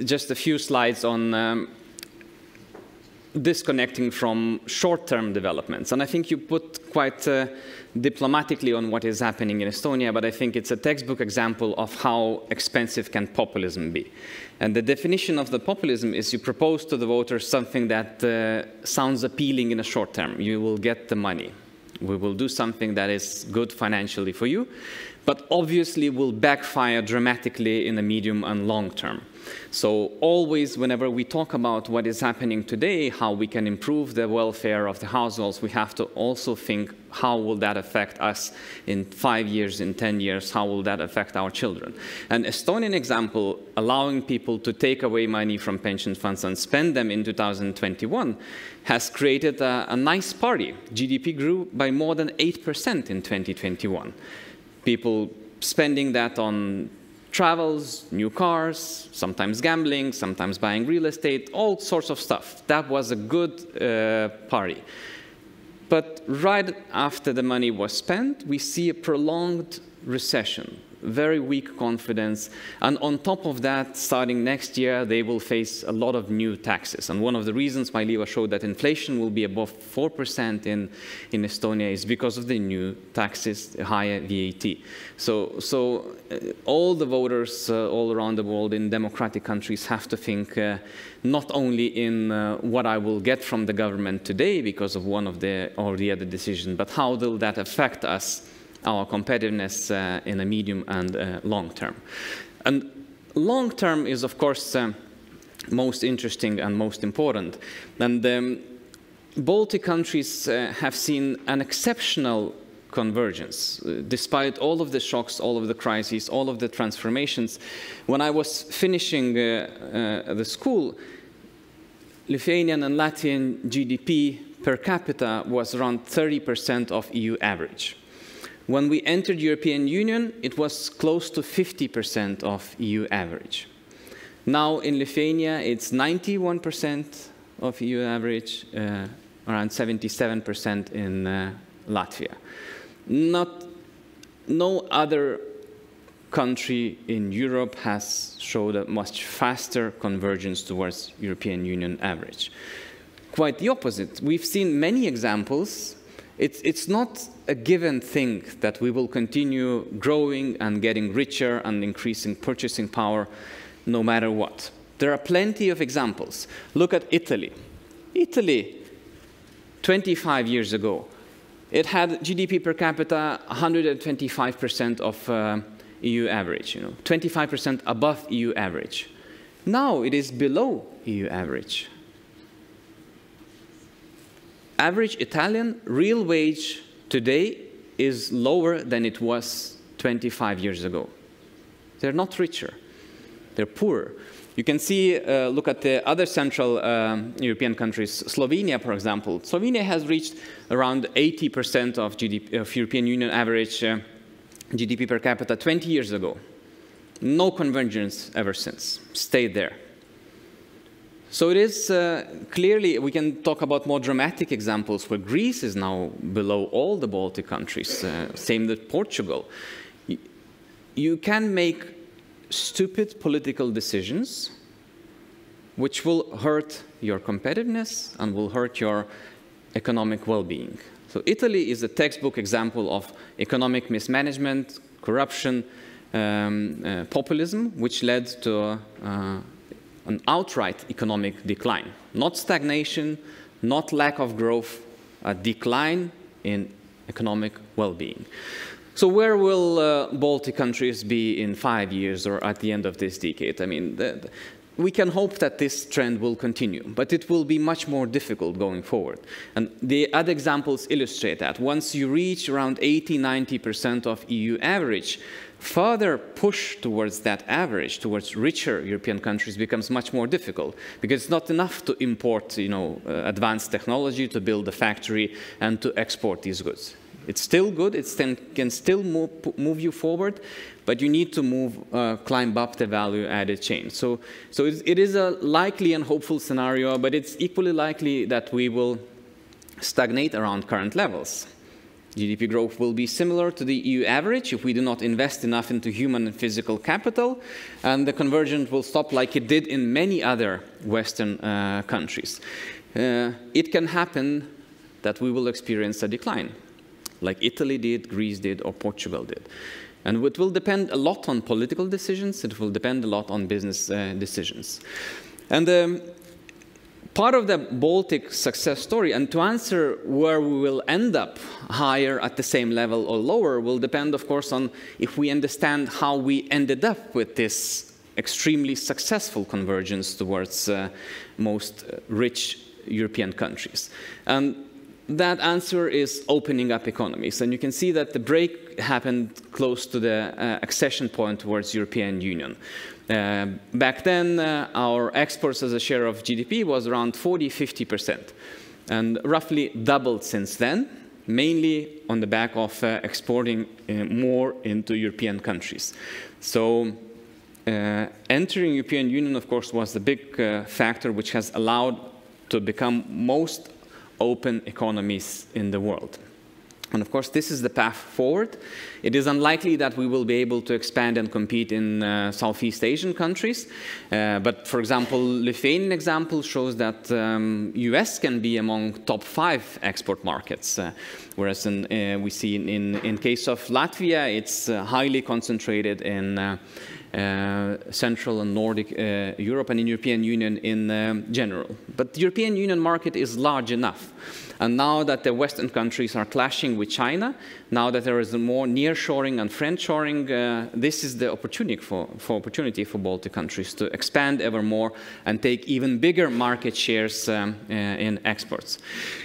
just a few slides on disconnecting from short-term developments. And I think you put quite diplomatically on what is happening in Estonia, but I think it's a textbook example of how expensive can populism be. And the definition of the populism is you propose to the voters something that sounds appealing in the short term. You will get the money. We will do something that is good financially for you, but obviously will backfire dramatically in the medium and long term. So always, whenever we talk about what is happening today, how we can improve the welfare of the households, we have to also think, how will that affect us in 5 years, in 10 years? How will that affect our children? An Estonian example, allowing people to take away money from pension funds and spend them in 2021, has created a nice party. GDP grew by more than 8% in 2021. People spending that on travels, new cars, sometimes gambling, sometimes buying real estate, all sorts of stuff. That was a good party. But right after the money was spent, we see a prolonged recession, very weak confidence, and on top of that, starting next year, they will face a lot of new taxes. And one of the reasons why Liiva showed that inflation will be above 4% in Estonia is because of the new taxes, higher VAT. So all the voters all around the world in democratic countries have to think not only in what I will get from the government today because of one of the or the other decision, but how will that affect us, our competitiveness in a medium and long term. And long term is, of course, most interesting and most important. And Baltic countries have seen an exceptional convergence, despite all of the shocks, all of the crises, all of the transformations. When I was finishing the school, Lithuanian and Latvian GDP per capita was around 30% of EU average. When we entered the European Union, it was close to 50% of EU average. Now in Lithuania, it's 91% of EU average, around 77% in Latvia. No other country in Europe has showed a much faster convergence towards European Union average. Quite the opposite. We've seen many examples. It's not a given thing that we will continue growing and getting richer and increasing purchasing power no matter what. There are plenty of examples. Look at Italy. Italy, 25 years ago, it had GDP per capita 125% of EU average, 25% above EU average. Now it is below EU average. Average Italian real wage today is lower than it was 25 years ago. They're not richer, they're poorer. You can see, look at the other central European countries. Slovenia, for example. Slovenia has reached around 80% of GDP, of European Union average GDP per capita 20 years ago. No convergence ever since, stayed there. So it is clearly, we can talk about more dramatic examples where Greece is now below all the Baltic countries, same with Portugal. You can make stupid political decisions which will hurt your competitiveness and will hurt your economic well-being. So Italy is a textbook example of economic mismanagement, corruption, populism, which led to an outright economic decline. Not stagnation, not lack of growth, a decline in economic well-being. So where will Baltic countries be in 5 years or at the end of this decade? I mean, we can hope that this trend will continue, but it will be much more difficult going forward. And the other examples illustrate that. Once you reach around 80–90% of EU average, further push towards that average, towards richer European countries, becomes much more difficult, because it's not enough to import, advanced technology, to build a factory, and to export these goods. It's still good, it can still move you forward, but you need to climb up the value-added chain. So it is a likely and hopeful scenario, but it's equally likely that we will stagnate around current levels. GDP growth will be similar to the EU average if we do not invest enough into human and physical capital, and the convergence will stop like it did in many other Western countries. It can happen that we will experience a decline, like Italy did, Greece did, or Portugal did. And it will depend a lot on political decisions. It will depend a lot on business decisions. And part of the Baltic success story, and to answer where we will end up, higher, at the same level, or lower, will depend, of course, on if we understand how we ended up with this extremely successful convergence towards most rich European countries. And that answer is opening up economies. And you can see that the break happened close to the accession point towards European Union. Back then, our exports as a share of GDP was around 40–50%, and roughly doubled since then, mainly on the back of exporting more into European countries. So entering European Union, of course, was the big factor which has allowed to become most open economies in the world. And of course, this is the path forward. It is unlikely that we will be able to expand and compete in Southeast Asian countries. But for example, Lithuanian example shows that US can be among top 5 export markets. Whereas we see in case of Latvia, it's highly concentrated in Central and Nordic Europe and in European Union in general. But the European Union market is large enough. And now that the Western countries are clashing with China, now that there is more nearshoring and friendshoring, this is the opportunity for Baltic countries to expand ever more and take even bigger market shares in exports.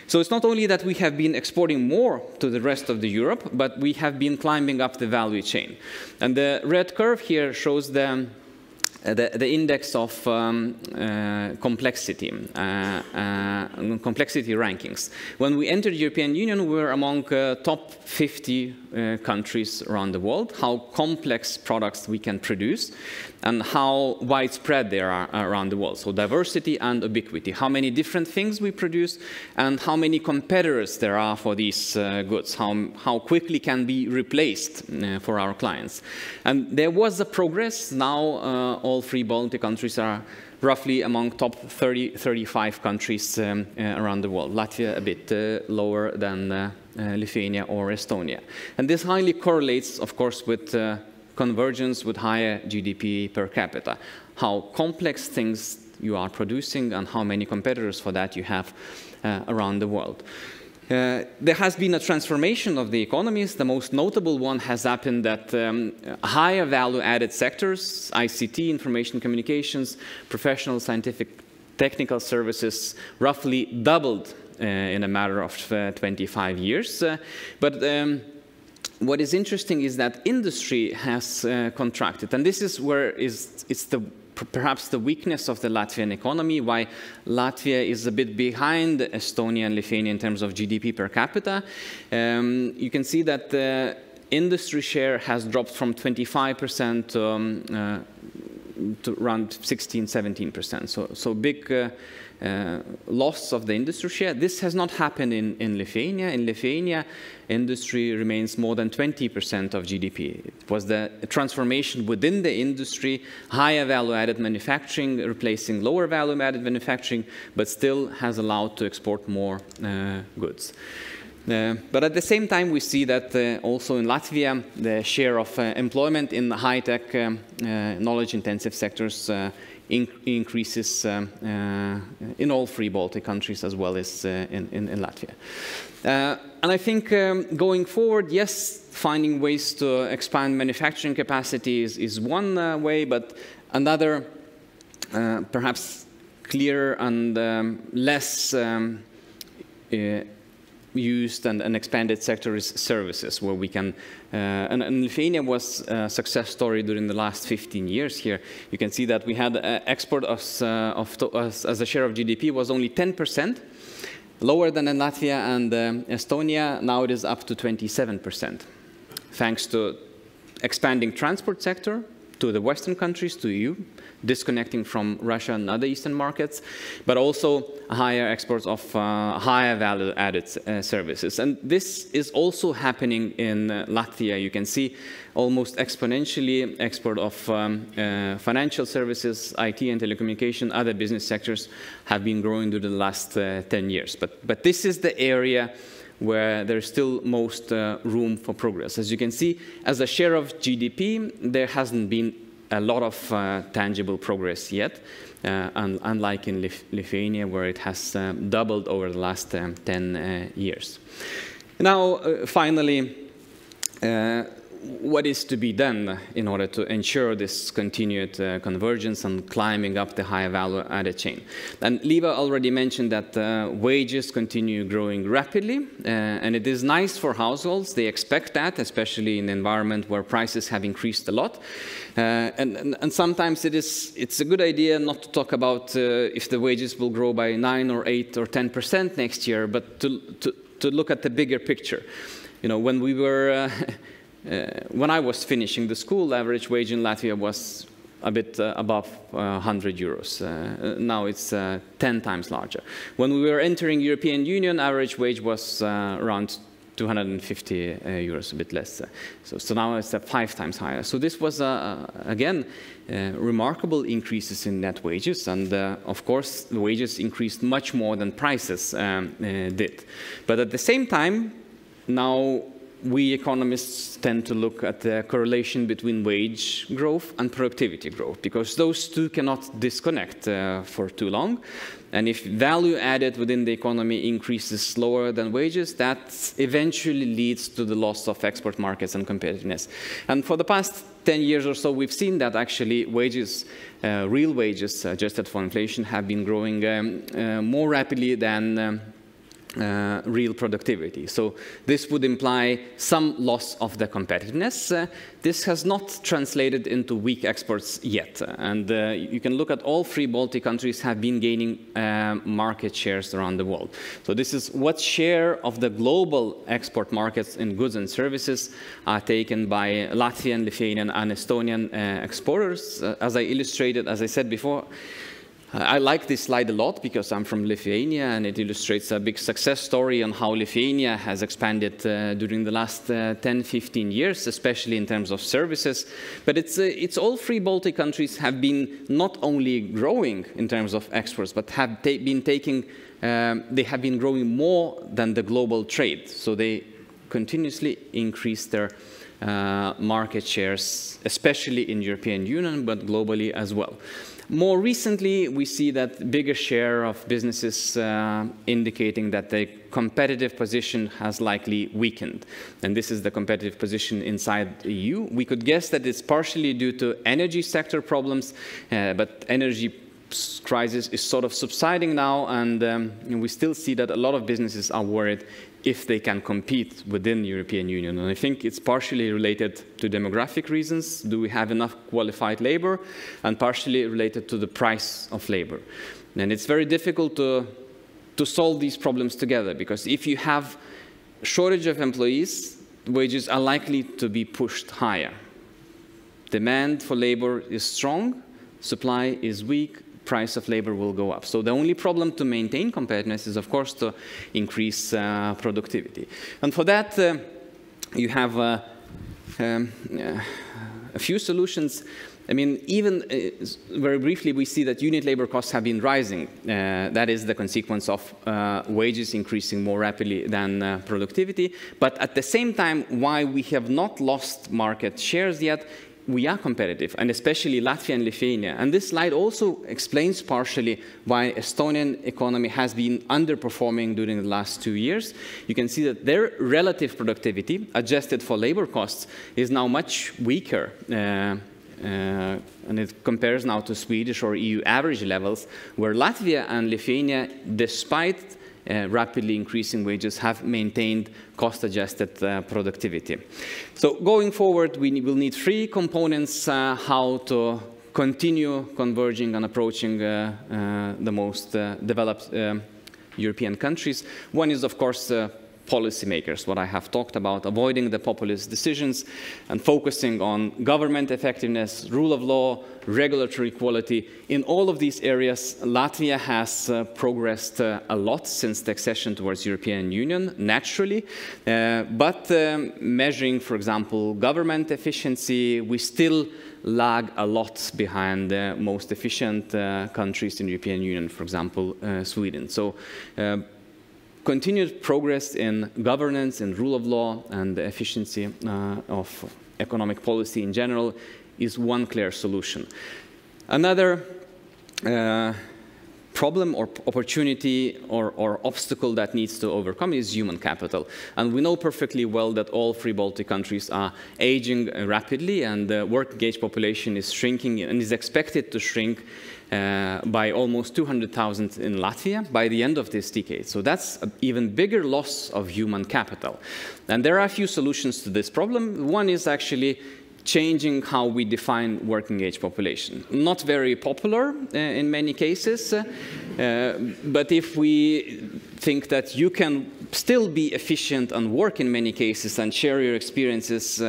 So it's not only that we have been exporting more to the rest of the Europe, but we have been climbing up the value chain. And the red curve here shows the index of complexity, complexity rankings. When we entered the European Union, we were among top 50 countries around the world, how complex products we can produce, and how widespread they are around the world. So diversity and ubiquity, how many different things we produce, and how many competitors there are for these goods, how quickly can be replaced for our clients. And there was a progress. Now all 3 Baltic countries are roughly among top 35 countries around the world. Latvia a bit lower than Lithuania or Estonia. And this highly correlates, of course, with convergence with higher GDP per capita. How complex things you are producing and how many competitors for that you have around the world. There has been a transformation of the economies. The most notable one has happened that higher value-added sectors, ICT, information communications, professional, scientific, technical services, roughly doubled in a matter of 25 years. What is interesting is that industry has contracted, and this is where it's perhaps the weakness of the Latvian economy, why Latvia is a bit behind Estonia and Lithuania in terms of GDP per capita. You can see that the industry share has dropped from 25% to around 16–17%. So big loss of the industry share. This has not happened in Lithuania. In Lithuania, industry remains more than 20% of GDP. It was the transformation within the industry, higher value-added manufacturing, replacing lower value-added manufacturing, but still has allowed to export more goods. But at the same time, we see that also in Latvia, the share of employment in high-tech, knowledge-intensive sectors increases in all 3 Baltic countries as well as in Latvia. And I think going forward, yes, finding ways to expand manufacturing capacity is one way, but another perhaps clearer and less used and expanded sector is services, where we can, and Lithuania was a success story during the last 15 years here. You can see that we had export as a share of GDP was only 10%, lower than in Latvia and Estonia. Now it is up to 27%, thanks to expanding transport sector, to the Western countries, to EU, disconnecting from Russia and other Eastern markets, but also higher exports of higher value-added services. And this is also happening in Latvia. You can see almost exponentially export of financial services, IT and telecommunication, other business sectors have been growing during the last 10 years. But this is the area where there's still most room for progress. As you can see, as a share of GDP, there hasn't been a lot of tangible progress yet, unlike in Lithuania, where it has doubled over the last 10 years. Now, finally, what is to be done in order to ensure this continued convergence and climbing up the higher value added chain? And Liva already mentioned that wages continue growing rapidly, and it is nice for households. They expect that, especially in an environment where prices have increased a lot. And sometimes it's a good idea not to talk about if the wages will grow by 9 or 8 or 10% next year, but to look at the bigger picture. You know, when we were when I was finishing the school, average wage in Latvia was a bit above 100 euros. Now it's 10 times larger. When we were entering European Union, average wage was around 250 euros, a bit less. So now it's 5 times higher. So this was, again, remarkable increases in net wages. And of course, the wages increased much more than prices did. But at the same time, now we economists tend to look at the correlation between wage growth and productivity growth, because those two cannot disconnect for too long. And if value added within the economy increases slower than wages, that eventually leads to the loss of export markets and competitiveness. And for the past 10 years or so, we've seen that actually wages, real wages adjusted for inflation, have been growing more rapidly than real productivity. So this would imply some loss of the competitiveness. This has not translated into weak exports yet. And you can look at all 3 Baltic countries have been gaining market shares around the world. So this is what share of the global export markets in goods and services are taken by Latvian, Lithuanian, and Estonian exporters. As I illustrated, as I said before, I like this slide a lot because I'm from Lithuania, and it illustrates a big success story on how Lithuania has expanded during the last 10-15 years, especially in terms of services. But it's all 3 Baltic countries have been not only growing in terms of exports, but have been growing more than the global trade. So they continuously increase their market shares, especially in European Union, but globally as well. More recently, we see that bigger share of businesses indicating that the competitive position has likely weakened. And this is the competitive position inside the EU. We could guess that it's partially due to energy sector problems, but energy crisis is sort of subsiding now, and we still see that a lot of businesses are worried if they can compete within the European Union. And I think it's partially related to demographic reasons. Do we have enough qualified labor? And partially related to the price of labor. And it's very difficult to solve these problems together, because if you have shortage of employees, wages are likely to be pushed higher. Demand for labor is strong, supply is weak, price of labor will go up. So the only problem to maintain competitiveness is, of course, to increase productivity. And for that, you have a few solutions. I mean, even very briefly, we see that unit labor costs have been rising. That is the consequence of wages increasing more rapidly than productivity. But at the same time, why we have not lost market shares yet, we are competitive, and especially Latvia and Lithuania. And this slide also explains partially why Estonian economy has been underperforming during the last 2 years. You can see that their relative productivity, adjusted for labor costs, is now much weaker. And it compares now to Swedish or EU average levels, where Latvia and Lithuania, despite rapidly increasing wages, have maintained cost-adjusted productivity. So going forward, we will need 3 components how to continue converging and approaching the most developed European countries. One is, of course, policymakers, what I have talked about, avoiding the populist decisions and focusing on government effectiveness, rule of law, regulatory quality. In all of these areas, Latvia has progressed a lot since the accession towards European Union, naturally. But measuring, for example, government efficiency, we still lag a lot behind the most efficient countries in the European Union, for example, Sweden. So continued progress in governance and rule of law and the efficiency of economic policy in general is one clear solution. Another problem or opportunity or obstacle that needs to overcome is human capital. And we know perfectly well that all three Baltic countries are aging rapidly, and the working age population is shrinking and is expected to shrink by almost 200,000 in Latvia by the end of this decade. So that's an even bigger loss of human capital. And there are a few solutions to this problem. One is actually changing how we define working age population. Not very popular in many cases, but if we think that you can still be efficient and work in many cases and share your experiences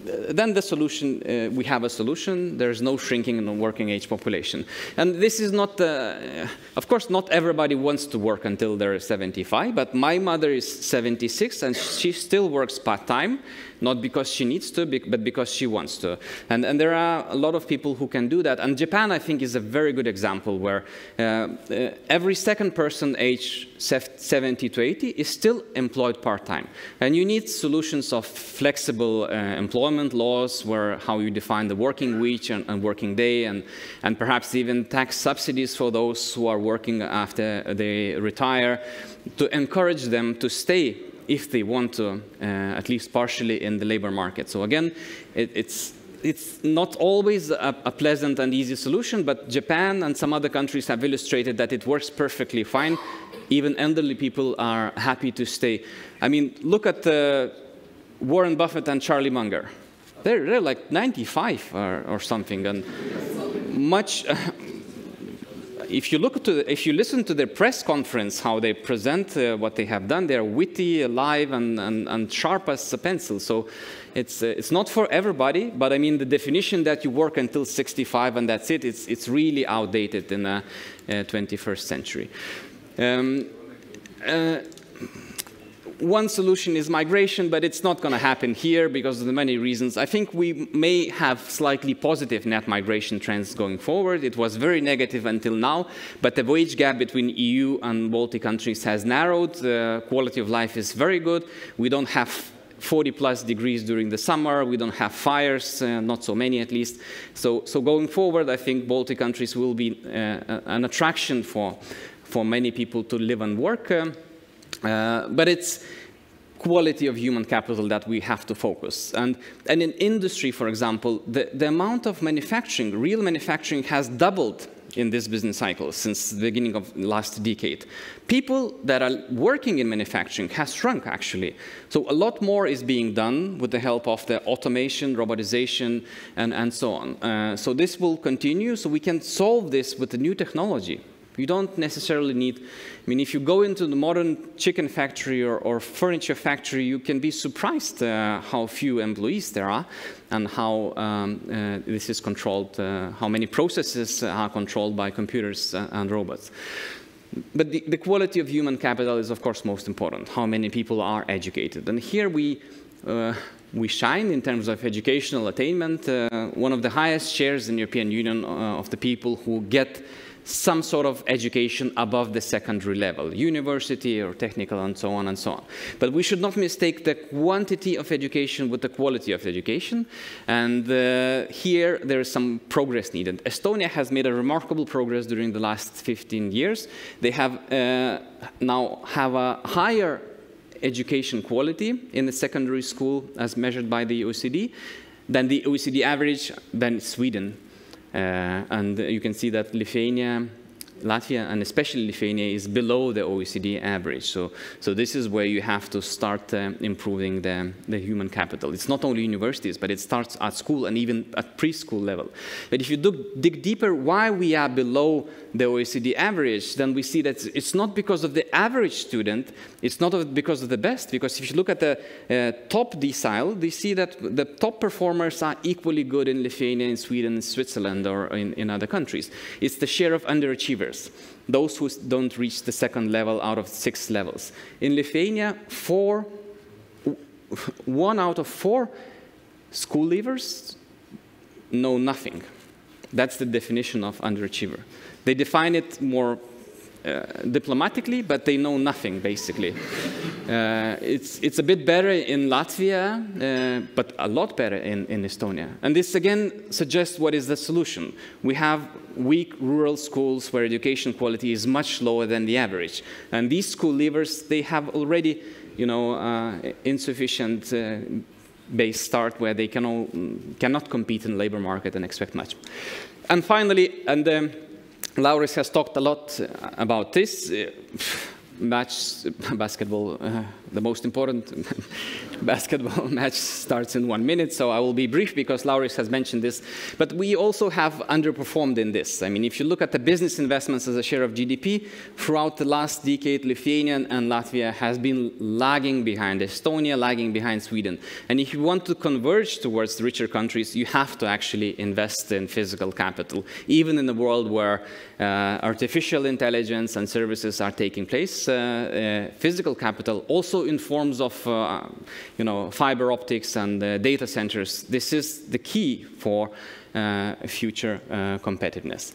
then the solution, we have a solution. There's no shrinking in the working age population. And this is not, of course, not everybody wants to work until they're 75, but my mother is 76 and she still works part-time, not because she needs to, but because she wants to. And there are a lot of people who can do that. And Japan, I think, is a very good example where every second person aged 70 to 80 is still employed part-time. And you need solutions of flexible employment laws, where how you define the working week and working day, and perhaps even tax subsidies for those who are working after they retire, to encourage them to stay if they want to, at least partially, in the labor market. So again, it's not always a pleasant and easy solution, but Japan and some other countries have illustrated that it works perfectly fine. Even elderly people are happy to stay. I mean, look at Warren Buffett and Charlie Munger. They're like 95 or something, and much. If you listen to their press conference, how they present what they have done, they're witty, alive, and sharp as a pencil. So it's not for everybody, but I mean the definition that you work until 65 and that's it, it's really outdated in the 21st century. One solution is migration, but it's not going to happen here because of the many reasons. I think we may have slightly positive net migration trends going forward. It was very negative until now, but the wage gap between EU and Baltic countries has narrowed. The quality of life is very good. We don't have 40+ degrees during the summer. We don't have fires, not so many at least. So going forward, I think Baltic countries will be an attraction for many people to live and work. But it's quality of human capital that we have to focus. And in industry, for example, the amount of manufacturing, real manufacturing, has doubled in this business cycle since the beginning of last decade. People that are working in manufacturing has shrunk, actually. So a lot more is being done with the help of the automation, robotization, and so on. So this will continue, so we can solve this with the new technology. You don't necessarily need, I mean, if you go into the modern chicken factory or furniture factory, you can be surprised how few employees there are and how this is controlled, how many processes are controlled by computers and robots. But the quality of human capital is, of course, most important, how many people are educated. And here we shine in terms of educational attainment. One of the highest shares in the European Union of the people who get some sort of education above the secondary level, university or technical and so on and so on. But we should not mistake the quantity of education with the quality of education. And here there is some progress needed. Estonia has made a remarkable progress during the last 15 years. They have now have a higher education quality in the secondary school as measured by the OECD than the OECD average than Sweden. And you can see that Lithuania Latvia, and especially Lithuania, is below the OECD average. So this is where you have to start improving the human capital. It's not only universities, but it starts at school and even at preschool level. But if you dig deeper why we are below the OECD average, then we see that it's not because of the average student, it's not because of the best, because if you look at the top decile, they see that the top performers are equally good in Lithuania, in Sweden, in Switzerland, or in other countries. It's the share of underachievers, those who don't reach the second level out of 6 levels. In Lithuania, 1 out of 4 school leavers know nothing. That's the definition of underachiever. They define it more diplomatically, but they know nothing, basically. It's a bit better in Latvia, but a lot better in Estonia. And this, again, suggests what is the solution. We have weak rural schools where education quality is much lower than the average. And these school leavers, they have already, insufficient base start where they cannot compete in the labor market and expect much. And finally, Lauris has talked a lot about this. Basketball, the most important basketball match starts in 1 minute, so I will be brief because Lauris has mentioned this. But we also have underperformed in this. I mean, if you look at the business investments as a share of GDP, throughout the last decade, Lithuania and Latvia has been lagging behind Estonia, lagging behind Sweden. And if you want to converge towards the richer countries, you have to actually invest in physical capital, even in a world where artificial intelligence and services are taking place. Physical capital, also in forms of fiber optics and data centers. This is the key for future competitiveness.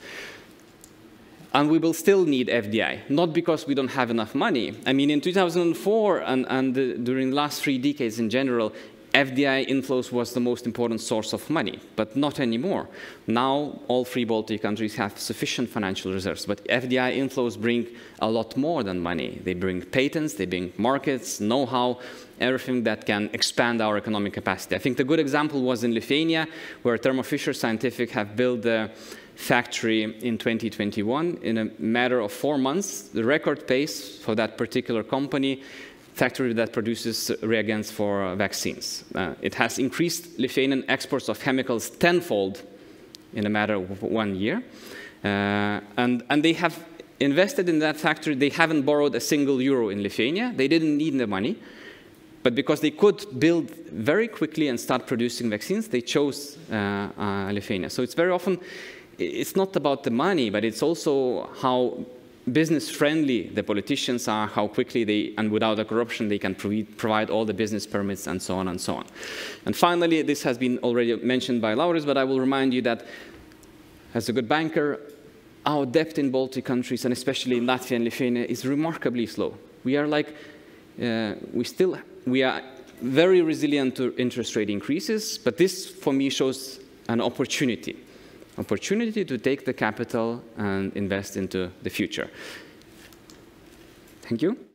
And we will still need FDI, not because we don't have enough money. I mean, in 2004 and during the last 3 decades in general, FDI inflows was the most important source of money, but not anymore. Now, all 3 Baltic countries have sufficient financial reserves, but FDI inflows bring a lot more than money. They bring patents, they bring markets, know-how, everything that can expand our economic capacity. I think the good example was in Lithuania, where Thermo Fisher Scientific have built a factory in 2021 in a matter of 4 months, the record pace for that particular company, factory that produces reagents for vaccines. It has increased Lithuanian exports of chemicals tenfold in a matter of 1 year. And they have invested in that factory. They haven't borrowed a single euro in Lithuania. They didn't need the money. But because they could build very quickly and start producing vaccines, they chose Lithuania. So it's very often, it's not about the money, but it's also how business-friendly the politicians are, how quickly they, and without the corruption, they can provide all the business permits and so on and so on. And finally, this has been already mentioned by Lauris, but I will remind you that as a good banker, our debt in Baltic countries, and especially in Latvia and Lithuania, is remarkably slow. We are like, we are very resilient to interest rate increases, but this, for me, shows an opportunity to take the capital and invest into the future. Thank you.